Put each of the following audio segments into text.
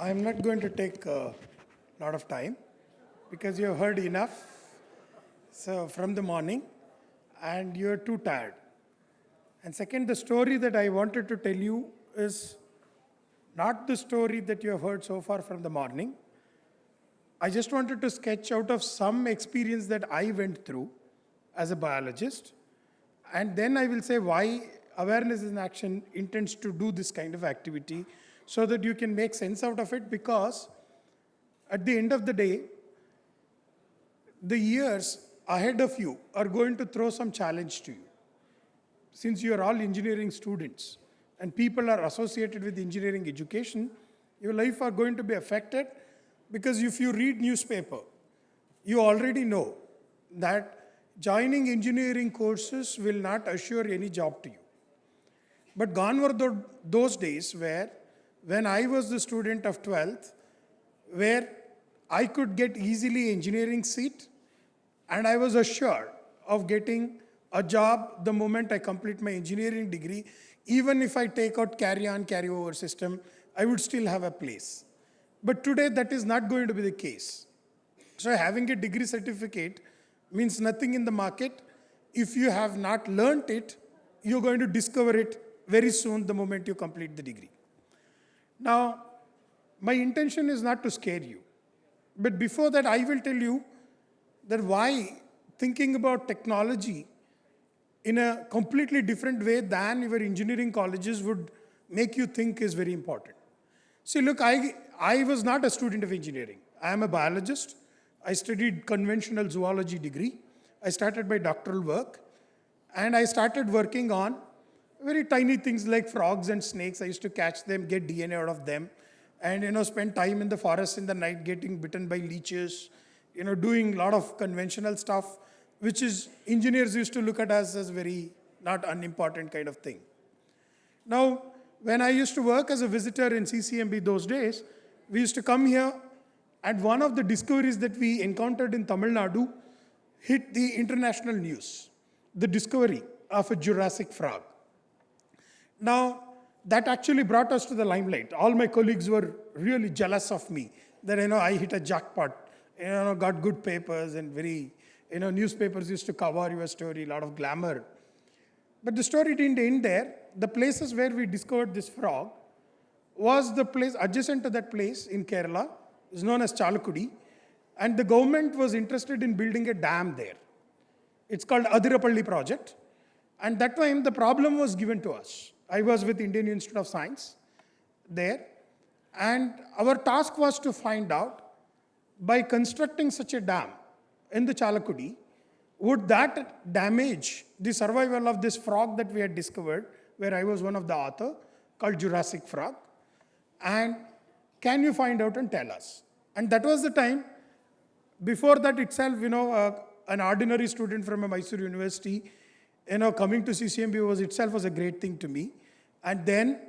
I'm not going to take a lot of time because you have heard enough from the morning and you're too tired. And second, the story that I wanted to tell you is not the story that you have heard so far from the morning. I just wanted to sketch out of some experience that I went through as a biologist. And then I will say why Awareness in Action intends to do this kind of activity so that you can make sense out of it, because at the end of the day, the years ahead of you are going to throw some challenge to you. Since you are all engineering students and people are associated with engineering education, your life are going to be affected, because if you read newspaper, you already know that joining engineering courses will not assure any job to you. But gone were those days where, when I was the student of 12th, where I could get easily engineering seat and I was assured of getting a job the moment I complete my engineering degree. Even if I take out carry-on, carry-over system, I would still have a place. But today that is not going to be the case. So having a degree certificate means nothing in the market. If you have not learnt it, you're going to discover it very soon the moment you complete the degree. Now, my intention is not to scare you. But before that, I will tell you that why thinking about technology in a completely different way than your engineering colleges would make you think is very important. See, look, I was not a student of engineering. I am a biologist. I studied conventional zoology degree. I started my doctoral work. And I started working on very tiny things like frogs and snakes. I used to catch them, get DNA out of them, and spend time in the forest in the night getting bitten by leeches, doing a lot of conventional stuff, which is engineers used to look at us as very not unimportant kind of thing. Now, when I used to work as a visitor in CCMB those days, we used to come here, and one of the discoveries that we encountered in Tamil Nadu hit the international news, the discovery of a Jurassic frog. Now, that actually brought us to the limelight. All my colleagues were really jealous of me that I hit a jackpot, got good papers, and very, newspapers used to cover your story, a lot of glamour. But the story didn't end there. The places where we discovered this frog was the place adjacent to that place in Kerala, is known as Chalakudi, and the government was interested in building a dam there. It's called Adirapalli project, and that time the problem was given to us. I was with Indian Institute of Science there, and our task was to find out, by constructing such a dam in the Chalakudi, would that damage the survival of this frog that we had discovered, where I was one of the authors, called Jurassic frog, and can you find out and tell us? And that was the time. Before that itself, an ordinary student from a Mysore University, coming to CCMB was a great thing to me. And then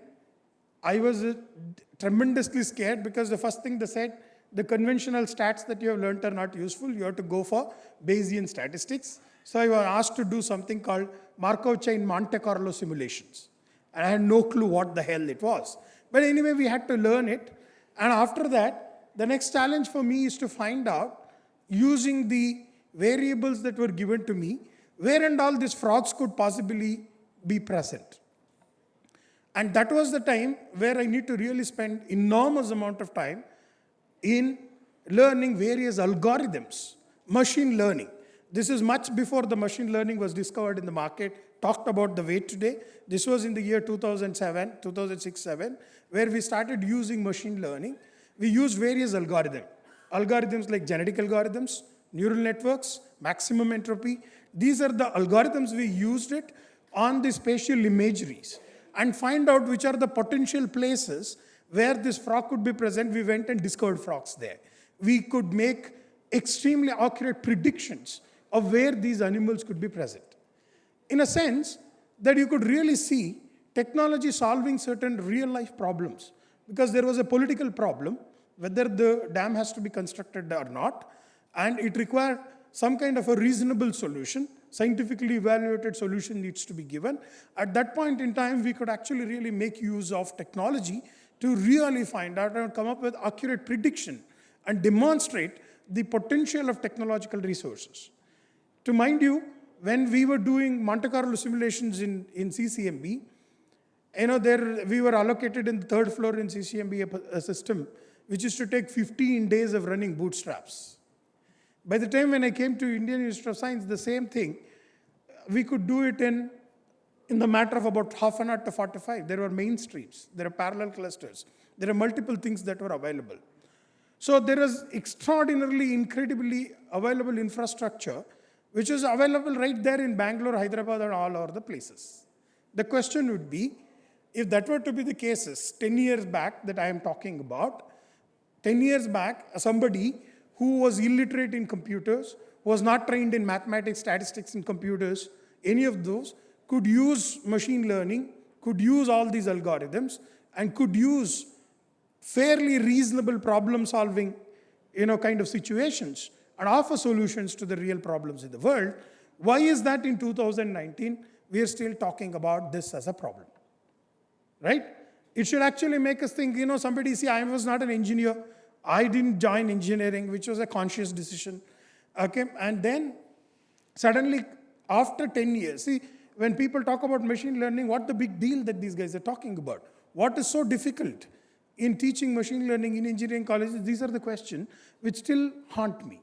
I was tremendously scared, because the first thing they said, the conventional stats that you have learned are not useful. You have to go for Bayesian statistics. So I was asked to do something called Markov chain Monte Carlo simulations. And I had no clue what the hell it was. But anyway, we had to learn it. And after that, the next challenge for me is to find out, using the variables that were given to me, where and all these frogs could possibly be present. And that was the time where I need to really spend enormous amount of time in learning various algorithms, machine learning. This is much before the machine learning was discovered in the market, talked about the way today. This was in the year 2006-7, where we started using machine learning. We used various algorithms like genetic algorithms, neural networks, maximum entropy. These are the algorithms we used it on the spatial imageries and find out which are the potential places where this frog could be present. We went and discovered frogs there. We could make extremely accurate predictions of where these animals could be present. In a sense that you could really see technology solving certain real life problems, because there was a political problem, whether the dam has to be constructed or not, and it required some kind of a reasonable solution. Scientifically evaluated solution needs to be given. At that point in time, we could actually really make use of technology to really find out and come up with accurate prediction and demonstrate the potential of technological resources. To mind you, when we were doing Monte Carlo simulations in CCMB, we were allocated in the third floor in CCMB a system which used to take 15 days of running bootstraps. By the time when I came to Indian Institute of Science, the same thing, we could do it in the matter of about half an hour to 45. There were main streams, there are parallel clusters, there are multiple things that were available. So there is extraordinarily, incredibly available infrastructure, which is available right there in Bangalore, Hyderabad, and all over the places. The question would be, if that were to be the cases 10 years back that I am talking about, 10 years back, somebody who was illiterate in computers, was not trained in mathematics, statistics, and computers, any of those, could use machine learning, could use all these algorithms, and could use fairly reasonable problem-solving, kind of situations and offer solutions to the real problems in the world. Why is that in 2019 we are still talking about this as a problem? Right? It should actually make us think, somebody see, I was not an engineer. I didn't join engineering, which was a conscious decision. Okay, and then suddenly after 10 years, see, when people talk about machine learning, what the big deal that these guys are talking about? What is so difficult in teaching machine learning in engineering colleges? These are the questions which still haunt me.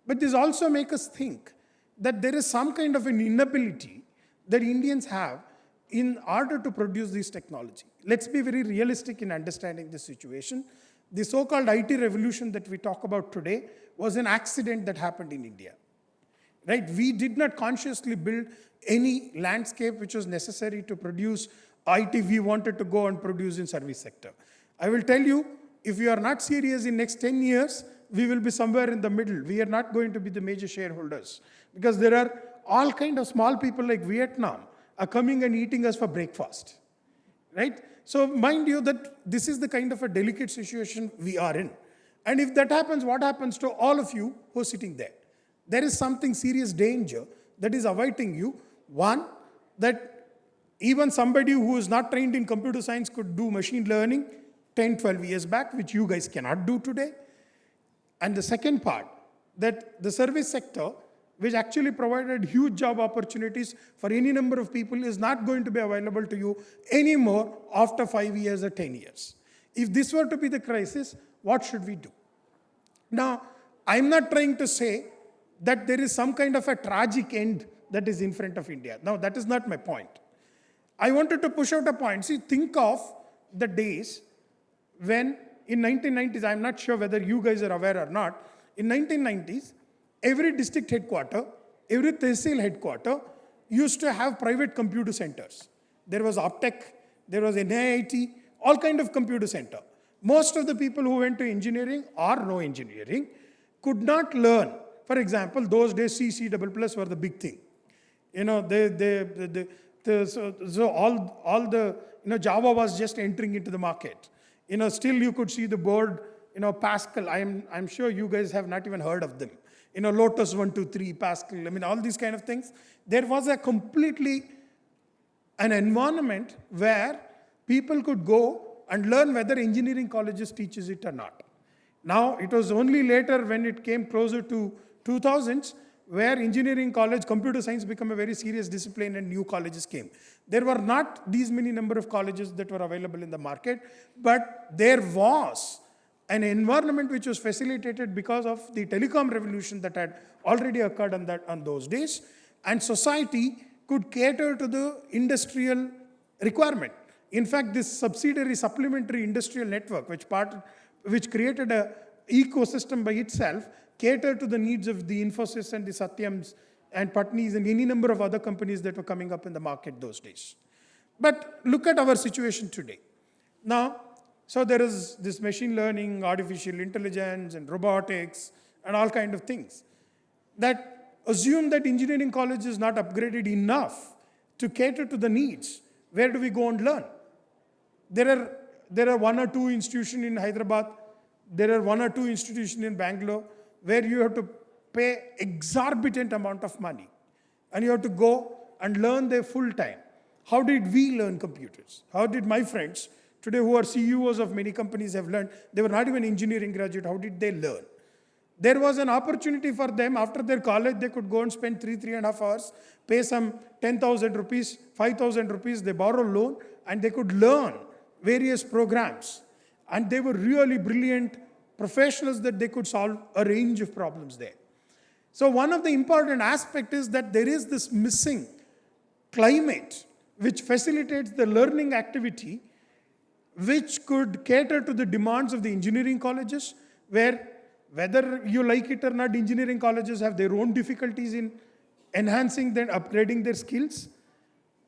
But this also makes us think that there is some kind of an inability that Indians have in order to produce this technology. Let's be very realistic in understanding this situation. The so-called IT revolution that we talk about today was an accident that happened in India. Right? We did not consciously build any landscape which was necessary to produce IT we wanted to go and produce in service sector. I will tell you, if we are not serious in next 10 years, we will be somewhere in the middle. We are not going to be the major shareholders because there are all kind of small people like Vietnam are coming and eating us for breakfast. Right? So mind you that this is the kind of a delicate situation we are in. And if that happens, what happens to all of you who are sitting there? There is something serious danger that is awaiting you. One, that even somebody who is not trained in computer science could do machine learning 10, 12 years back, which you guys cannot do today. And the second part, that the service sector, which actually provided huge job opportunities for any number of people, is not going to be available to you anymore after 5 years or 10 years. If this were to be the crisis, what should we do? Now, I'm not trying to say that there is some kind of a tragic end that is in front of India. Now, that is not my point. I wanted to push out a point. See, think of the days when in 1990s, I'm not sure whether you guys are aware or not, in 1990s, every district headquarter, every tehsil headquarter used to have private computer centers. There was Optech, there was NIIT, all kind of computer center. Most of the people who went to engineering or no engineering could not learn. For example, those days C, C++ were the big thing. So all the Java was just entering into the market. Still you could see the board, Pascal. I'm sure you guys have not even heard of them. Lotus 123, Pascal. All these kind of things. There was a completely an environment where people could go and learn whether engineering colleges teaches it or not. Now, it was only later when it came closer to 2000s where engineering college, computer science became a very serious discipline and new colleges came. There were not these many number of colleges that were available in the market, but there was an environment which was facilitated because of the telecom revolution that had already occurred on those days, and society could cater to the industrial requirement. In fact, this subsidiary supplementary industrial network, which created an ecosystem by itself, catered to the needs of the Infosys and the Satyams and Patnis and any number of other companies that were coming up in the market those days. But look at our situation today. Now, so there is this machine learning, artificial intelligence, and robotics, and all kind of things that assume that engineering college is not upgraded enough to cater to the needs. Where do we go and learn? There are one or two institutions in Hyderabad, there are one or two institutions in Bangalore, where you have to pay exorbitant amount of money. And you have to go and learn there full time. How did we learn computers? How did my friends today who are CEOs of many companies have learned. They were not even engineering graduate. How did they learn? There was an opportunity for them after their college. They could go and spend 3.5 hours, pay some 10,000 rupees, 5,000 rupees. They borrow loan and they could learn various programs. And they were really brilliant professionals that they could solve a range of problems there. So one of the important aspects is that there is this missing climate which facilitates the learning activity, which could cater to the demands of the engineering colleges, where whether you like it or not, engineering colleges have their own difficulties in enhancing and upgrading their skills.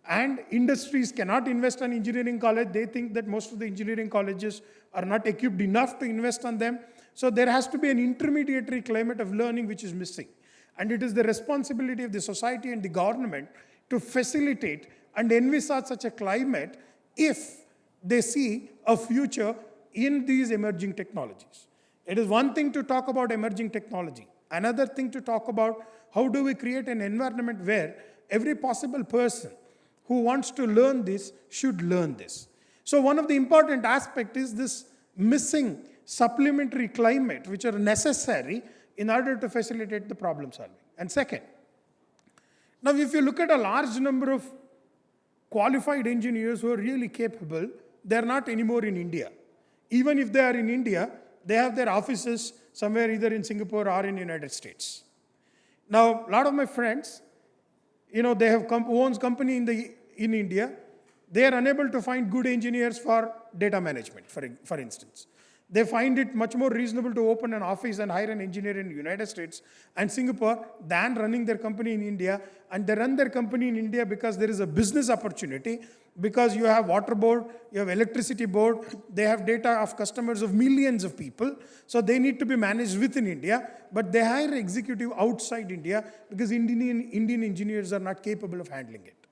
And industries cannot invest on engineering college. They think that most of the engineering colleges are not equipped enough to invest on them. So there has to be an intermediary climate of learning which is missing. And it is the responsibility of the society and the government to facilitate and envisage such a climate if they see a future in these emerging technologies. It is one thing to talk about emerging technology. Another thing to talk about how do we create an environment where every possible person who wants to learn this should learn this. So one of the important aspects is this missing supplementary climate which are necessary in order to facilitate the problem solving. And second, now if you look at a large number of qualified engineers who are really capable, they're not anymore in India. Even if they are in India, they have their offices somewhere either in Singapore or in the United States. Now, a lot of my friends, they have owns company in India. They are unable to find good engineers for data management, for instance. They find it much more reasonable to open an office and hire an engineer in the United States and Singapore than running their company in India. And they run their company in India because there is a business opportunity, because you have water board, you have electricity board, they have data of customers of millions of people. So they need to be managed within India, but they hire executive outside India because Indian engineers are not capable of handling it.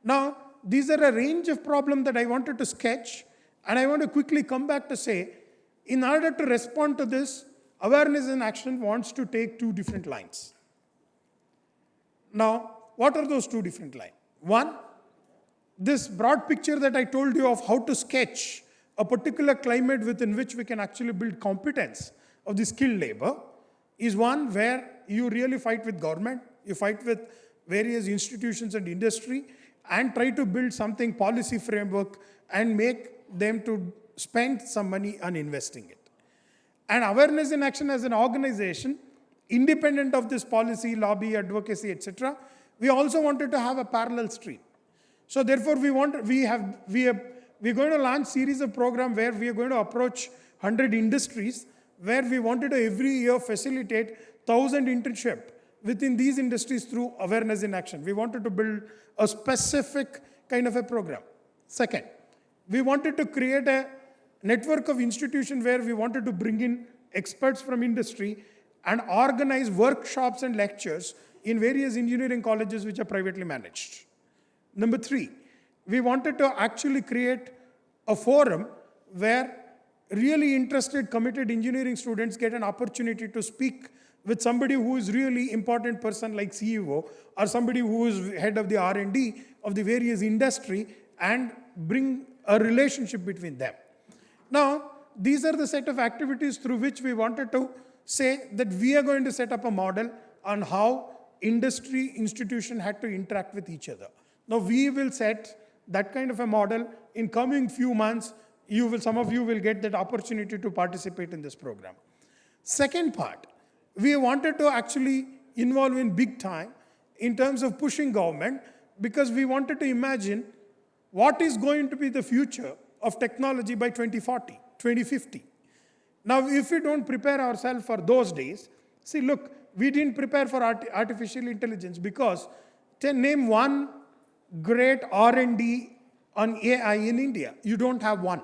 Now, these are a range of problems that I wanted to sketch, and I want to quickly come back to say, in order to respond to this, awareness and action wants to take two different lines. Now, what are those two different lines? One, this broad picture that I told you of how to sketch a particular climate within which we can actually build competence of the skilled labor is one where you really fight with government, you fight with various institutions and industry, and try to build something policy framework and make them to spend some money on investing it. And awareness in action as an organization, independent of this policy, lobby, advocacy, etc., we also wanted to have a parallel stream. So therefore, we're going to launch series of programs where we are going to approach 100 industries, where we wanted to every year facilitate 1,000 internship within these industries through awareness in action. We wanted to build a specific kind of a program. Second, we wanted to create a network of institutions where we wanted to bring in experts from industry and organize workshops and lectures in various engineering colleges which are privately managed. Number three, we wanted to actually create a forum where really interested, committed engineering students get an opportunity to speak with somebody who is really important person like CEO or somebody who is head of the R&D of the various industry and bring a relationship between them. Now, these are the set of activities through which we wanted to say that we are going to set up a model on how industry institution had to interact with each other. Now, we will set that kind of a model in coming few months. Some of you will get that opportunity to participate in this program. Second part, we wanted to actually involve in big time in terms of pushing government, because we wanted to imagine what is going to be the future of technology by 2040, 2050. Now, if we don't prepare ourselves for those days, see, look, we didn't prepare for artificial intelligence because name one great R&D on AI in India. You don't have one.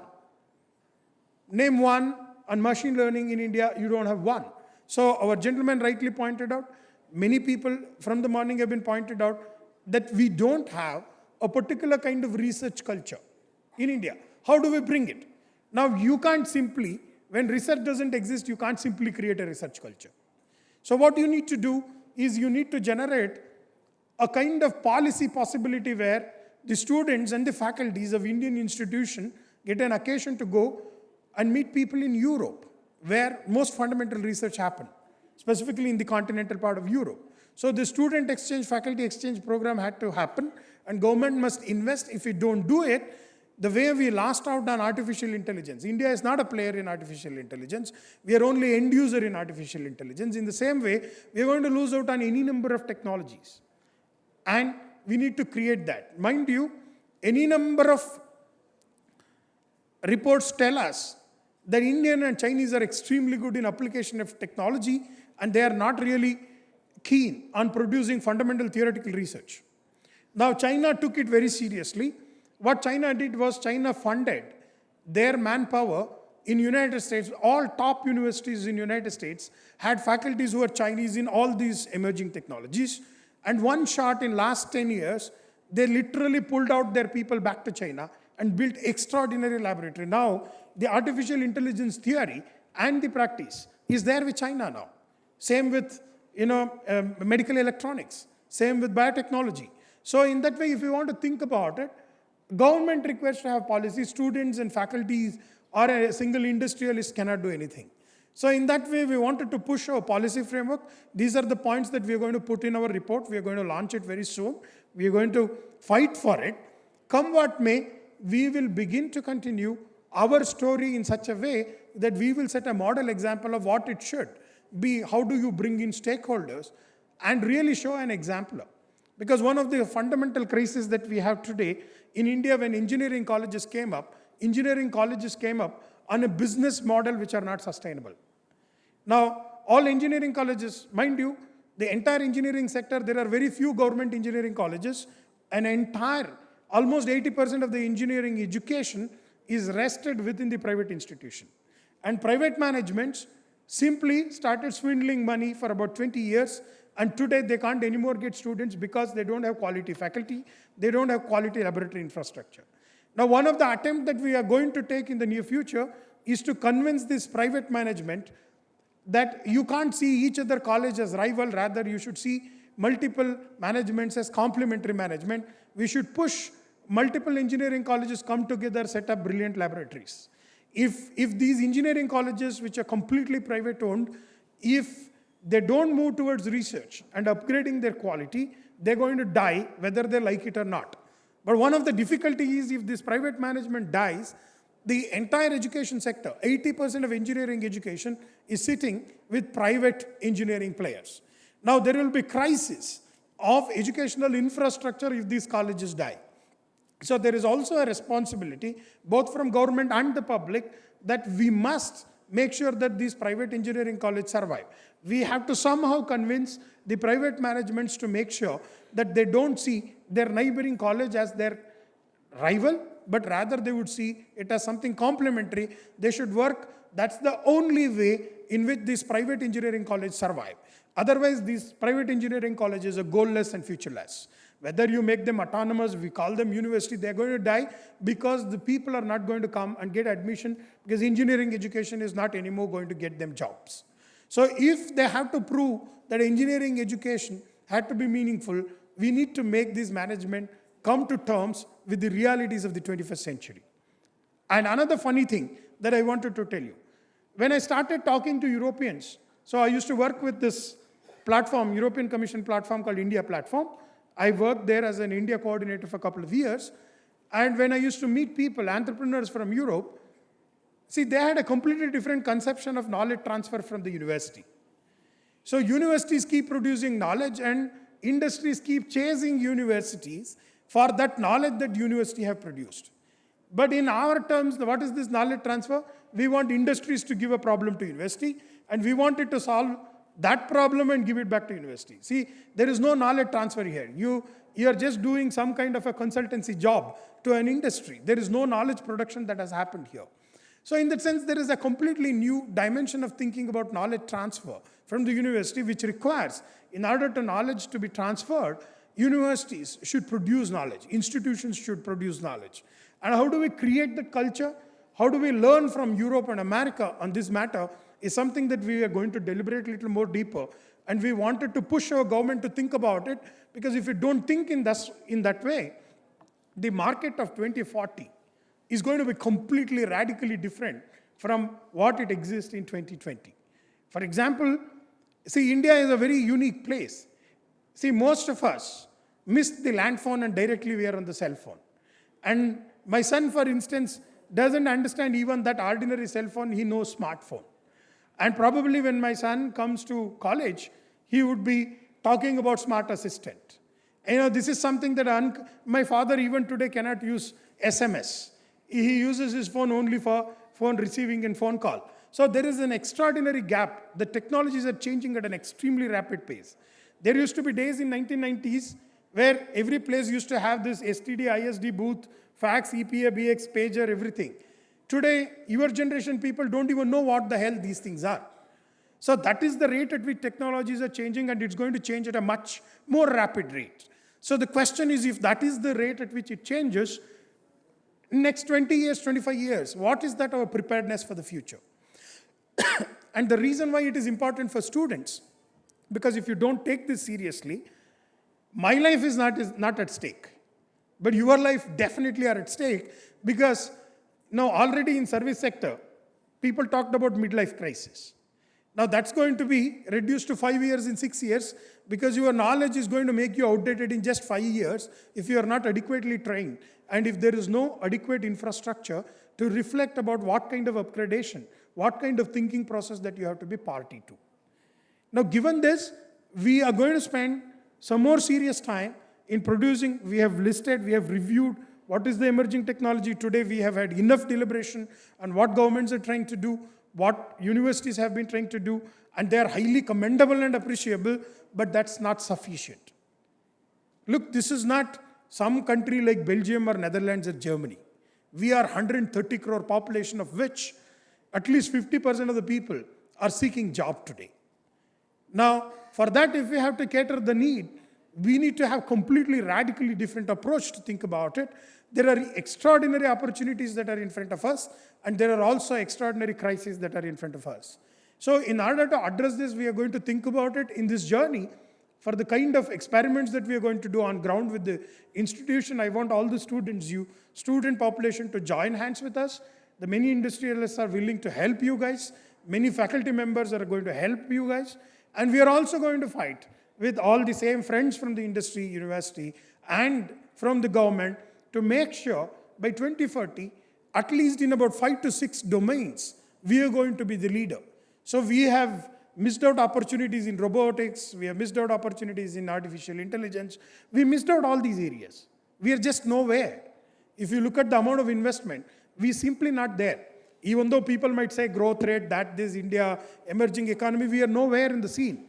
Name one on machine learning in India. You don't have one. So our gentleman rightly pointed out, many people from the morning have been pointed out that we don't have a particular kind of research culture in India. How do we bring it? Now, you can't simply, when research doesn't exist, you can't simply create a research culture. So what you need to do is you need to generate a kind of policy possibility where the students and the faculties of Indian institution get an occasion to go and meet people in Europe, where most fundamental research happened, specifically in the continental part of Europe. So the student exchange, faculty exchange program had to happen, and government must invest. If we don't do it, the way we lost out on artificial intelligence. India is not a player in artificial intelligence. We are only end user in artificial intelligence. In the same way, we are going to lose out on any number of technologies. And we need to create that. Mind you, any number of reports tell us that Indian and Chinese are extremely good in application of technology, and they are not really keen on producing fundamental theoretical research. Now, China took it very seriously. What China did was China funded their manpower in United States. All top universities in United States had faculties who were Chinese in all these emerging technologies. And one shot in last 10 years, they literally pulled out their people back to China and built extraordinary laboratory. Now, the artificial intelligence theory and the practice is there with China now. Same with medical electronics. Same with biotechnology. So in that way, if you want to think about it, government requires to have policy. Students and faculties or a single industrialist cannot do anything. So in that way, we wanted to push our policy framework. These are the points that we are going to put in our report. We are going to launch it very soon. We are going to fight for it. Come what may, we will begin to continue our story in such a way that we will set a model example of what it should be. How do you bring in stakeholders and really show an example? Because one of the fundamental crises that we have today in India, when engineering colleges came up on a business model which are not sustainable. Now, all engineering colleges, mind you, the entire engineering sector, there are very few government engineering colleges. Almost 80% of the engineering education is rested within the private institution. And private managements simply started swindling money for about 20 years. And today they can't anymore get students because they don't have quality faculty, they don't have quality laboratory infrastructure. Now, one of the attempts that we are going to take in the near future is to convince this private management that you can't see each other college as rival, rather you should see multiple managements as complementary management. We should push multiple engineering colleges come together, set up brilliant laboratories. If these engineering colleges, which are completely private owned, if they don't move towards research and upgrading their quality, they're going to die whether they like it or not. But one of the difficulties is if this private management dies, the entire education sector, 80% of engineering education is sitting with private engineering players. Now there will be crisis of educational infrastructure if these colleges die. So there is also a responsibility, both from government and the public, that we must make sure that these private engineering colleges survive. We have to somehow convince the private managements to make sure that they don't see their neighboring college as their rival, but rather they would see it as something complementary. They should work. That's the only way in which these private engineering colleges survive. Otherwise, these private engineering colleges are goalless and futureless. Whether you make them autonomous, we call them university, they're going to die because the people are not going to come and get admission because engineering education is not anymore going to get them jobs. So if they have to prove that engineering education had to be meaningful, we need to make this management come to terms with the realities of the 21st century. And another funny thing that I wanted to tell you. When I started talking to Europeans, so I used to work with this platform, European Commission platform called India Platform. I worked there as an India coordinator for a couple of years. And when I used to meet people, entrepreneurs from Europe, see, they had a completely different conception of knowledge transfer from the university. So universities keep producing knowledge and industries keep chasing universities for that knowledge that university have produced. But in our terms, what is this knowledge transfer? We want industries to give a problem to university and we want it to solve that problem and give it back to university. See, there is no knowledge transfer here. You are just doing some kind of a consultancy job to an industry. There is no knowledge production that has happened here. So in that sense, there is a completely new dimension of thinking about knowledge transfer from the university, which requires, in order to knowledge to be transferred, universities should produce knowledge. Institutions should produce knowledge. And how do we create that culture? How do we learn from Europe and America on this matter is something that we are going to deliberate a little more deeper. And we wanted to push our government to think about it, because if we don't think in that way, the market of 2040 is going to be completely, radically different from what it exists in 2020. For example, see, India is a very unique place. See, most of us missed the land phone and directly we are on the cell phone. And my son, for instance, doesn't understand even that ordinary cell phone, he knows smartphone. And probably when my son comes to college, he would be talking about smart assistant. This is something that my father even today cannot use SMS. He uses his phone only for phone receiving and phone call. So there is an extraordinary gap. The technologies are changing at an extremely rapid pace. There used to be days in 1990s where every place used to have this STD, ISD booth, fax, EPA, BX, pager, everything. Today, your generation people don't even know what the hell these things are. So that is the rate at which technologies are changing, and it's going to change at a much more rapid rate. So the question is, if that is the rate at which it changes, next 20 years, 25 years, what is that our preparedness for the future? And the reason why it is important for students, because if you don't take this seriously, my life is not at stake. But your life definitely are at stake, because now already in service sector, people talked about midlife crisis. Now that's going to be reduced to 5 years in 6 years, because your knowledge is going to make you outdated in just 5 years if you are not adequately trained, and if there is no adequate infrastructure to reflect about what kind of upgradation, what kind of thinking process that you have to be party to. Now given this, we are going to spend some more serious time in producing. We have listed, we have reviewed what is the emerging technology today. We have had enough deliberation on what governments are trying to do, what universities have been trying to do, and they are highly commendable and appreciable, but that's not sufficient. Look, this is not some country like Belgium or Netherlands or Germany. We are 130 crore population, of which at least 50% of the people are seeking job today. Now, for that, if we have to cater the need, we need to have completely radically different approach to think about it. There are extraordinary opportunities that are in front of us, and there are also extraordinary crises that are in front of us. So in order to address this, we are going to think about it in this journey. For the kind of experiments that we are going to do on ground with the institution, I want all the students, student population, to join hands with us. The many industrialists are willing to help you guys. Many faculty members are going to help you guys. And we are also going to fight with all the same friends from the industry, university, and from the government to make sure by 2040, at least in about 5 to 6 domains, we are going to be the leader. So we have missed out opportunities in robotics, we have missed out opportunities in artificial intelligence, we missed out all these areas. We are just nowhere. If you look at the amount of investment, we are simply not there. Even though people might say growth rate, that this India, emerging economy, we are nowhere in the scene.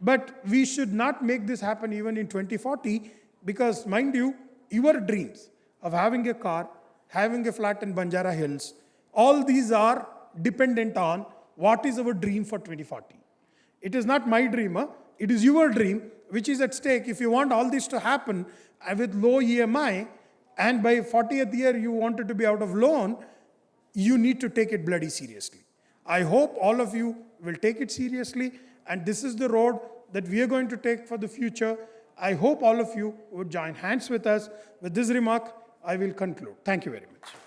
But we should not make this happen even in 2040, because mind you, your dreams of having a car, having a flat in Banjara Hills, all these are dependent on what is our dream for 2040. It is not my dream, it is your dream which is at stake. If you want all this to happen with low EMI, and by 40th year you wanted to be out of loan, you need to take it bloody seriously. I hope all of you will take it seriously, and this is the road that we are going to take for the future. I hope all of you would join hands with us. With this remark, I will conclude. Thank you very much.